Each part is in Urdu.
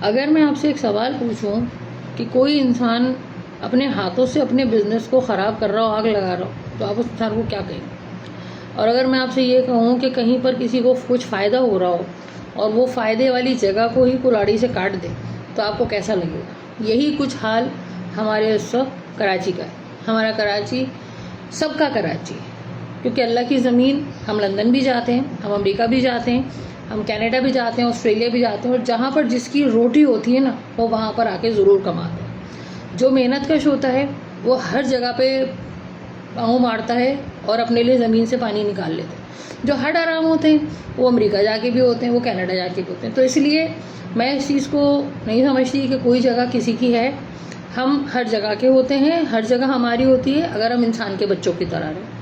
اگر میں آپ سے ایک سوال پوچھوں کہ کوئی انسان اپنے ہاتھوں سے اپنے بزنس کو خراب کر رہا ہو، آگ لگا رہا ہو، تو آپ اس انسان کو کیا کہیں گے؟ اور اگر میں آپ سے یہ کہوں کہ کہیں پر کسی کو کچھ فائدہ ہو رہا ہو اور وہ فائدے والی جگہ کو ہی کلاڑی سے کاٹ دے، تو آپ کو کیسا لگے گا؟ یہی کچھ حال ہمارے اس وقت کراچی کا ہے. ہمارا کراچی سب کا کراچی ہے، کیونکہ اللہ کی زمین. ہم لندن بھی جاتے ہیں، ہم امریکہ بھی جاتے ہیں، ہم کینیڈا بھی جاتے ہیں، آسٹریلیا بھی جاتے ہیں، اور جہاں پر جس کی روٹی ہوتی ہے نا، وہ وہاں پر آ کے ضرور کماتے ہیں. جو محنت کش ہوتا ہے وہ ہر جگہ پہ پاؤں مارتا ہے اور اپنے لیے زمین سے پانی نکال لیتے ہیں. جو ہڈ آرام ہوتے ہیں وہ امریکہ جا کے بھی ہوتے ہیں، وہ کینیڈا جا کے بھی ہوتے ہیں. تو اس لیے میں اس چیز کو نہیں سمجھتی کہ کوئی جگہ کسی کی ہے. ہم ہر جگہ کے ہوتے ہیں، ہر جگہ ہماری ہوتی ہے، اگر ہم انسان کے بچوں کی طرح رہیں.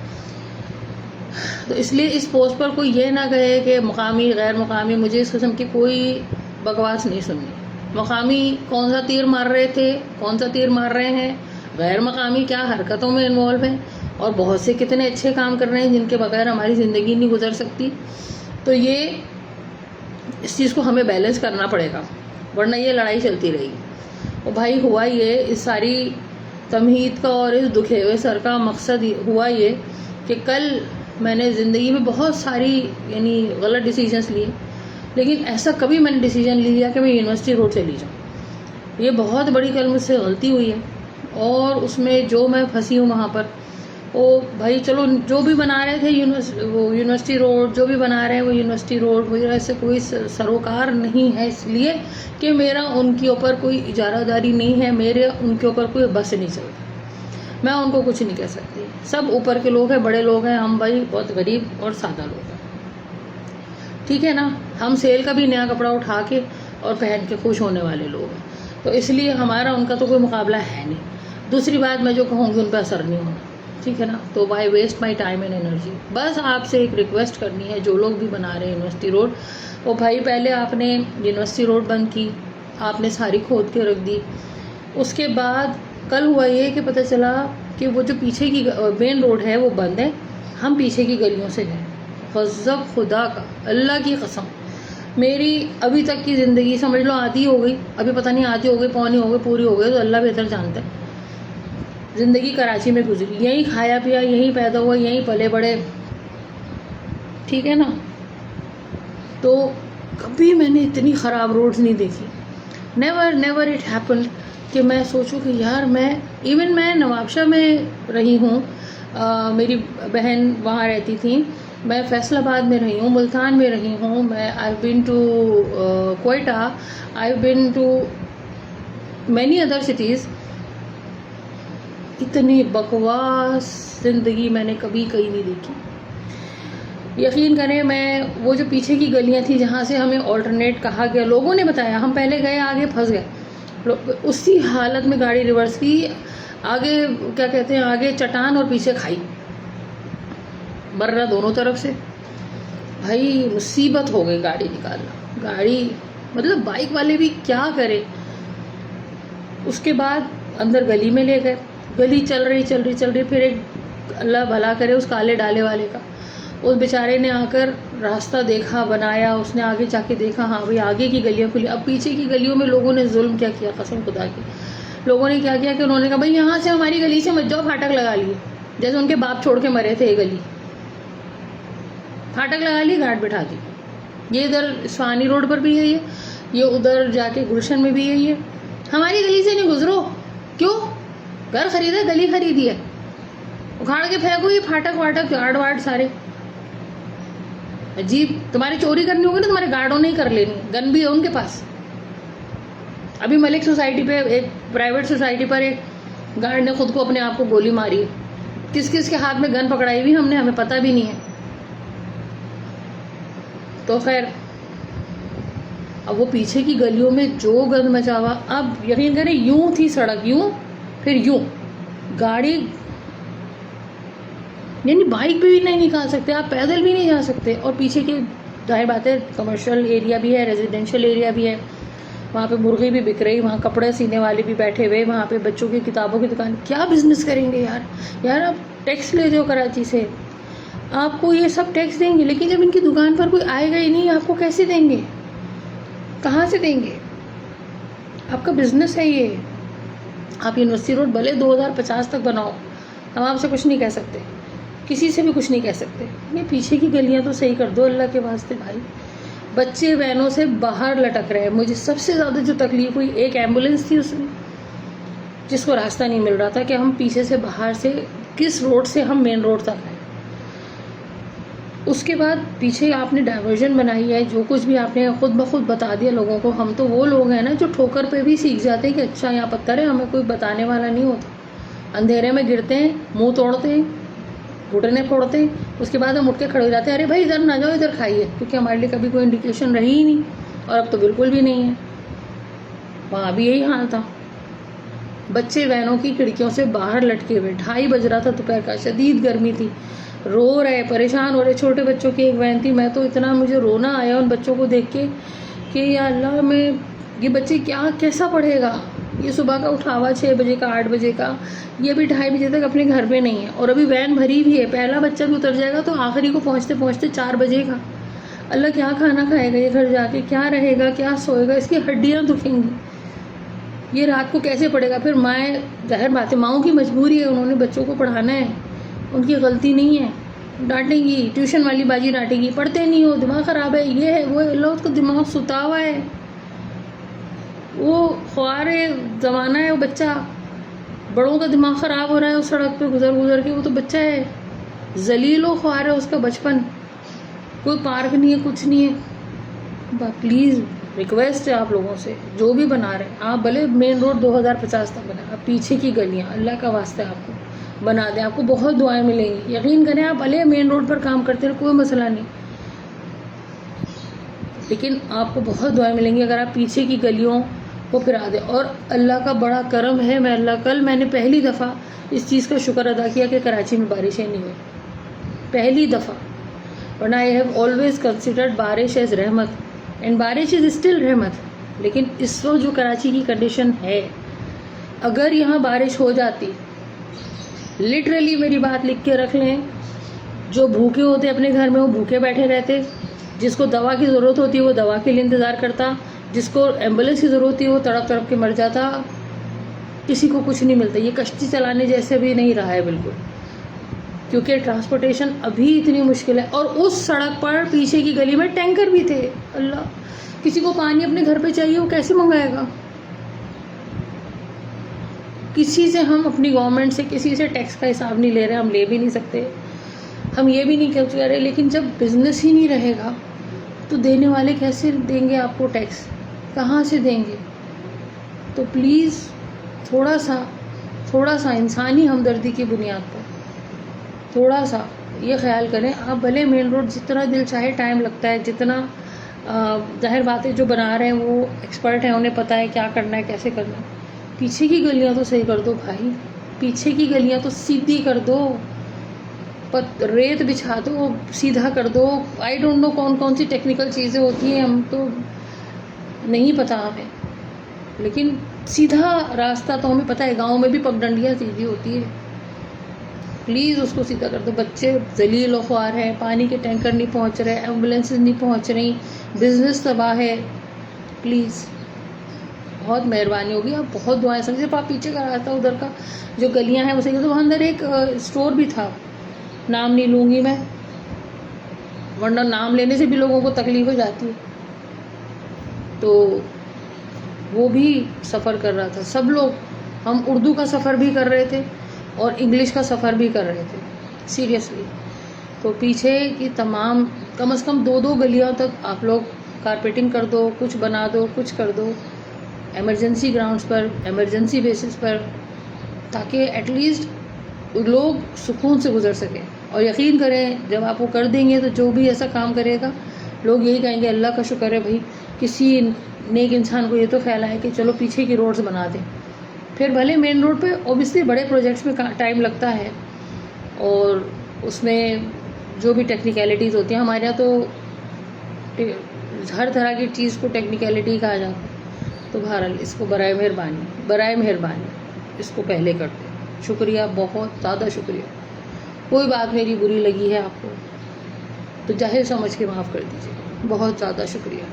تو اس لیے اس پوسٹ پر کوئی یہ نہ کہے کہ مقامی غیر مقامی. مجھے اس قسم کی کوئی بکواس نہیں سننی. مقامی کون سا تیر مار رہے تھے، کون سا تیر مار رہے ہیں، غیر مقامی کیا حرکتوں میں انوالو ہیں، اور بہت سے کتنے اچھے کام کر رہے ہیں جن کے بغیر ہماری زندگی نہیں گزر سکتی. تو یہ اس چیز کو ہمیں بیلنس کرنا پڑے گا، ورنہ یہ لڑائی چلتی رہے گی. اور بھائی ہوا یہ، اس ساری تمہید کا اور اس دکھے ہوئے سر کا مقصد ہوا یہ کہ کل میں نے زندگی میں بہت ساری غلط ڈیسیجنس لیے، لیکن ایسا کبھی میں نے ڈیسیجن لیا کہ میں یونیورسٹی روڈ چلی جاؤں. یہ بہت بڑی کل مجھ سے غلطی ہوئی ہے، اور اس میں جو میں پھنسی ہوں وہاں پر، وہ بھائی چلو جو بھی بنا رہے تھے وہ یونیورسٹی روڈ، جو بھی بنا رہے ہیں وہ یونیورسٹی روڈ، مجھے ایسے کوئی سروکار نہیں ہے، اس لیے کہ میرا ان کے اوپر کوئی اجارہ داری نہیں ہے، میرے ان کے اوپر کوئی بس نہیں چلتا. میں ان کو کچھ نہیں کہہ سکتی. سب اوپر کے لوگ ہیں، بڑے لوگ ہیں، ہم بھائی بہت غریب اور سادہ لوگ ہیں. ٹھیک ہے نا، ہم سیل کا بھی نیا کپڑا اٹھا کے اور پہن کے خوش ہونے والے لوگ ہیں. تو اس لیے ہمارا ان کا تو کوئی مقابلہ ہے نہیں. دوسری بات، میں جو کہوں گی ان پہ اثر نہیں ہونا. ٹھیک ہے نا، تو why waste my time and energy. بس آپ سے ایک ریکویسٹ کرنی ہے، جو لوگ بھی بنا رہے ہیں یونیورسٹی روڈ، وہ بھائی پہلے آپ نے یونیورسٹی روڈ بند کی، آپ نے ساری کھود کے رکھ دی. اس کے بعد کل ہوا یہ کہ پتہ چلا کہ وہ جو پیچھے کی مین روڈ ہے وہ بند ہے، ہم پیچھے کی گلیوں سے گئے. غضب خدا کا، اللہ کی قسم، میری ابھی تک کی زندگی سمجھ لو آدھی ہو گئی. ابھی پتہ نہیں آدھی ہو گئی، پونی ہو گئی، پوری ہو گئی، تو اللہ بہتر جانتا ہے. زندگی کراچی میں گزری، یہیں کھایا پیا، یہیں پیدا ہوا، یہیں پلے بڑے. ٹھیک ہے نا، تو کبھی میں نے اتنی خراب روڈز نہیں دیکھی. نیور اٹ ہیپن کہ میں سوچوں کہ یار میں نوابشاہ میں رہی ہوں، میری بہن وہاں رہتی تھیں، میں فیصل آباد میں رہی ہوں، ملتان میں رہی ہوں، میں I been to Quetta, I been to many other cities. اتنی بکواس زندگی میں نے کبھی کہیں نہیں دیکھی. یقین کریں، میں وہ جو پیچھے کی گلیاں تھیں جہاں سے ہمیں آلٹرنیٹ کہا گیا، لوگوں نے بتایا، ہم پہلے گئے، آگے پھنس گئے. اسی حالت میں گاڑی ریورس کی، آگے کیا کہتے ہیں، آگے چٹان اور پیچھے کھائی، برا دونوں طرف سے. بھائی مصیبت ہو گئی گاڑی نکالنا. گاڑی مطلب بائک والے بھی کیا کرے. اس کے بعد اندر گلی میں لے گئے، گلی چل رہی، پھر ایک اللہ بھلا کرے اس کالے ڈالے والے کا، اس بیچارے نے آ کر راستہ دیکھا، بنایا، اس نے آگے جا کے دیکھا، ہاں بھائی آگے کی گلیاں کھلی. اب پیچھے کی گلیوں میں لوگوں نے ظلم کیا کیا، قسم خدا کی. لوگوں نے کیا کیا کہ انہوں نے کہا بھائی یہاں سے ہماری گلی سے مت جاؤ، پھاٹک لگا لیے، جیسے ان کے باپ چھوڑ کے مرے تھے. یہ گلی پھاٹک لگا لی، گھاٹ بٹھا دی. یہ ادھر اصفہانی روڈ پر بھی ہے، یہ ادھر جا کے گلشن میں بھی ہے. یہ ہماری گلی سے نہیں گزرو. کیوں؟ گھر خریدا، گلی خریدی ہے، اکھاڑ کے پھینکو یہ پھاٹک واٹک گارڈ وارڈ سارے. عجیب. تمہاری چوری کرنی ہوگی نا، تمہارے گارڈوں نے ہی کر لینی. گن بھی ہے ان کے پاس. ابھی ملک سوسائٹی پہ، ایک پرائیویٹ سوسائٹی پر، ایک گارڈ نے خود کو اپنے آپ کو گولی ماری. کس کس کے ہاتھ میں گن پکڑائی ہوئی ہمیں پتہ بھی نہیں ہے. تو خیر، اب وہ پیچھے کی گلیوں میں جو گند مچا ہوا. اب یقین کریں، یوں تھی سڑک، یوں پھر یوں، گاڑی بائک بھی نہیں نکال سکتے آپ، پیدل بھی نہیں جا سکتے. اور پیچھے کی ظاہر بات ہے کمرشل ایریا بھی ہے، ریزیڈینشیل ایریا بھی ہے، وہاں پہ مرغی بھی بک رہی، وہاں کپڑے سینے والے بھی بیٹھے ہوئے، وہاں پہ بچوں کی کتابوں کی دکان. کیا بزنس کریں گے یار آپ ٹیکس لے جو کراچی سے، آپ کو یہ سب ٹیکس دیں گے، لیکن جب ان کی دکان پر کوئی آئے گا ہی نہیں، آپ کو کیسے دیں گے، کہاں سے دیں گے؟ آپ کا بزنس ہے یہ. آپ یونیورسٹی روڈ بھلے 2050 تک بناؤ, ہم آپ سے کچھ نہیں کہہ سکتے, کسی سے بھی کچھ نہیں کہہ سکتے. یہ پیچھے کی گلیاں تو صحیح کر دو اللہ کے واسطے بھائی. بچے وینوں سے باہر لٹک رہے ہیں. مجھے سب سے زیادہ جو تکلیف ہوئی, ایک ایمبولینس تھی اس میں جس کو راستہ نہیں مل رہا تھا کہ ہم پیچھے سے باہر سے کس روڈ سے ہم مین روڈ تک آئے. اس کے بعد پیچھے آپ نے ڈائیورژن بنائی ہے, جو کچھ بھی آپ نے خود بخود بتا دیا لوگوں کو. ہم تو وہ لوگ ہیں نا جو ٹھوکر پہ بھی سیکھ جاتے ہیں کہ اچھا یہاں پتھر ہے, ہمیں کوئی بتانے والا نہیں ہوتا. اندھیرے میں گرتے ہیں, منہ توڑتے ہیں, گھٹنے پھوڑتے ہیں, اس کے بعد ہم اٹھ کے کھڑے ہو جاتے ہیں, ارے بھائی ادھر نہ جاؤ ادھر کھائیے, کیونکہ ہمارے لیے کبھی کوئی انڈیکیشن رہی ہی نہیں, اور اب تو بالکل بھی نہیں ہے. وہاں بھی یہی حال تھا. بچے وینوں کی کھڑکیوں سے باہر لٹکے ہوئے, 2:30 بج رہا تھا دوپہر کا, شدید گرمی تھی, رو رہے, پریشان ہو رہے. چھوٹے بچوں کی ایک وین تھی, میں تو اتنا مجھے رونا آیا ان بچوں کو دیکھ کے کہ یا اللہ, میں یہ بچے کیسا پڑھے گا. یہ صبح کا اٹھاوا 6 بجے کا 8 بجے کا, یہ بھی 2:30 بجے تک اپنے گھر پہ نہیں ہے, اور ابھی وین بھری بھی ہے. پہلا بچہ بھی اتر جائے گا تو آخری کو پہنچتے پہنچتے 4 بجے گا. اللہ کیا کھانا کھائے گا یہ گھر جا کے, کیا رہے گا, کیا سوئے گا, اس کی ہڈیاں دکھیں گی, یہ رات کو کیسے پڑھے گا. پھر مائیں, ظاہر بات ہے ماؤں کی مجبوری ہے, انہوں نے بچوں کو پڑھانا ہے, ان کی غلطی نہیں ہے. ڈانٹیں گی, ٹیوشن والی باجی ڈانٹے گی, پڑھتے نہیں ہو, دماغ خراب ہے, یہ ہے وہ ہے. اللہ, اس کا دماغ ستا ہوا ہے, وہ خوار زمانہ ہے. وہ بچہ, بڑوں کا دماغ خراب ہو رہا ہے اس سڑک پہ گزر کے, وہ تو بچہ ہے, ذلیل و خوار ہے اس کا بچپن. کوئی پارک نہیں ہے, کچھ نہیں ہے. پلیز ریکویسٹ ہے آپ لوگوں سے, جو بھی بنا رہے ہیں آپ, بھلے مین روڈ 2050 تک بنا, آپ پیچھے کی گلیاں اللہ کا واسطہ آپ کو بنا دیں. آپ کو بہت دعائیں ملیں گی, یقین کریں. آپ بھلے مین روڈ پر کام کرتے رہے, کوئی مسئلہ نہیں, لیکن آپ کو بہت دعائیں ملیں گی اگر آپ پیچھے کی گلیوں کو پھرا دیں. اور اللہ کا بڑا کرم ہے, کل میں نے پہلی دفعہ اس چیز کا شکر ادا کیا کہ کراچی میں بارشیں نہیں ہوئی, پہلی دفعہ. ورنہ آئی ہیو آلویز کنسیڈرڈ بارش ایز رحمت, اینڈ بارش از اسٹل رحمت. لیکن اس وقت جو کراچی کی کنڈیشن ہے, اگر یہاں بارش ہو جاتی, لٹرلی میری بات لکھ کے رکھ لیں, جو بھوکے ہوتے اپنے گھر میں وہ بھوکے بیٹھے رہتے, جس کو دوا کی ضرورت ہوتی ہے وہ دوا کے لیے انتظار کرتا, جس کو ایمبولینس کی ضرورت تھی وہ تڑپ تڑپ کے مر جاتا, کسی کو کچھ نہیں ملتا. یہ کشتی چلانے جیسے بھی نہیں رہا ہے بالکل, کیونکہ ٹرانسپورٹیشن ابھی اتنی مشکل ہے. اور اس سڑک پر پیچھے کی گلی میں ٹینکر بھی تھے. اللہ, کسی کو پانی اپنے گھر پہ چاہیے, وہ کیسے منگائے گا. کسی سے ہم اپنی گورنمنٹ سے کسی سے ٹیکس کا حساب نہیں لے رہے, ہم لے بھی نہیں سکتے, ہم یہ بھی نہیں کہہ رہے. لیکن جب بزنس ہی نہیں رہے گا تو دینے والے کیسے دیں گے آپ کو ٹیکس, کہاں سے دیں گے. تو پلیز تھوڑا سا انسانی ہمدردی کی بنیاد پر تھوڑا سا یہ خیال کریں. آپ بھلے مین روڈ جتنا دل چاہے ٹائم لگتا ہے, جتنا ظاہر بات ہے جو بنا رہے ہیں وہ ایکسپرٹ ہیں, انہیں پتہ ہے کیا کرنا ہے کیسے کرنا ہے. پیچھے کی گلیاں تو صحیح کر دو بھائی, پیچھے کی گلیاں تو سیدھی کر دو, ریت بچھا دو, سیدھا کر دو. آئی ڈونٹ نو کون سی ٹیکنیکل چیزیں ہوتی ہیں, ہم تو نہیں پتہ ہمیں, لیکن سیدھا راستہ تو ہمیں پتہ ہے. گاؤں میں بھی پگڈنڈیاں سیدھی ہوتی ہے, پلیز اس کو سیدھا کر دو. بچے ذلیل و خوار ہیں, پانی کے ٹینکر نہیں پہنچ رہے, ایمبولینسز نہیں پہنچ رہی, بزنس تباہ ہے. پلیز بہت مہربانی ہوگی, آپ بہت دعائیں سمجھے. آپ پیچھے کا راستہ ادھر کا جو گلیاں ہیں اسے تو وہاں اندر ایک اسٹور بھی تھا, نام نہیں لوں گی میں, ورنہ نام لینے سے بھی لوگوں کو تکلیف ہو جاتی ہے. تو وہ بھی سفر کر رہا تھا, سب لوگ, ہم اردو کا سفر بھی کر رہے تھے اور انگلش کا سفر بھی کر رہے تھے, سیریسلی. تو پیچھے کی تمام کم از کم 2 گلیوں تک آپ لوگ کارپیٹنگ کر دو, کچھ بنا دو, کچھ کر دو ایمرجنسی گراؤنڈز پر, ایمرجنسی بیسس پر, تاکہ ایٹ لیسٹ لوگ سکون سے گزر سکیں. اور یقین کریں جب آپ وہ کر دیں گے تو جو بھی ایسا کام کرے گا لوگ یہی کہیں گے اللہ کا شکر ہے بھائی, کسی نیک انسان کو یہ تو خیال ہے کہ چلو پیچھے کی روڈز بنا دیں. پھر بھلے مین روڈ پہ اوبیسلی بڑے پروجیکٹس میں ٹائم لگتا ہے, اور اس میں جو بھی ٹیکنیکلٹیز ہوتی ہیں, ہمارے یہاں تو ہر طرح کی چیز کو ٹیکنیکلٹی کہا جاتا ہے. تو بہرحال اس کو برائے مہربانی اس کو پہلے کر دیں. شکریہ, بہت زیادہ شکریہ. کوئی بات میری بری لگی ہے آپ کو تو جاہر سمجھ کے معاف کر دیجیے. بہت زیادہ شکریہ.